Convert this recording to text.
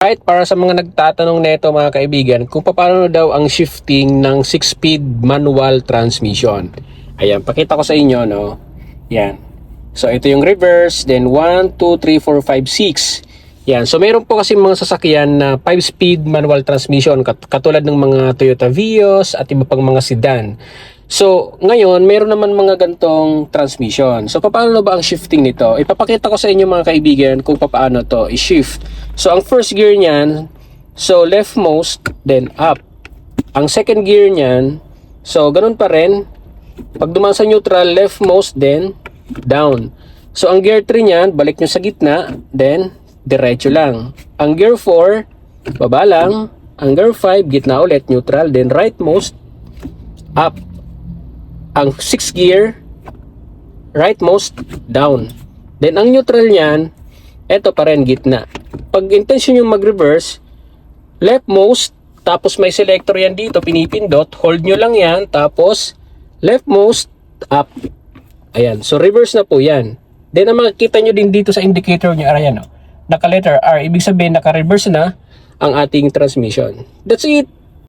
Right, para sa mga nagtatanong nito mga kaibigan, kung paano daw ang shifting ng 6-speed manual transmission. Ayan, pakita ko sa inyo, no? Yan. So, ito yung reverse, then 1, 2, 3, 4, 5, 6. Yan. So, meron po kasi mga sasakyan na 5-speed manual transmission, katulad ng mga Toyota Vios at iba pang mga sedan. So, ngayon, meron naman mga gantong transmission. So, paano ba ang shifting nito? Ipapakita ko sa inyo mga kaibigan kung paano to i-shift. So, ang first gear niyan, so leftmost, then up. Ang second gear niyan, so ganun pa rin. Pag dumaan sa neutral, leftmost, then down. So, ang gear 3 niyan, balik nyo sa gitna, then diretso lang. Ang gear 4, baba lang. Ang gear 5, gitna ulit, neutral, then rightmost, up. Ang 6th gear, rightmost, down. Then ang neutral niyan, eto pa rin, gitna. Pag intention yung mag-reverse, leftmost, tapos may selector yan dito, pinipindot, hold nyo lang yan, tapos leftmost, up. Ayan, so reverse na po yan. Then ang makikita nyo din dito sa indicator nyo, ayan, no? Naka-letter R, ibig sabihin naka-reverse na ang ating transmission. That's it.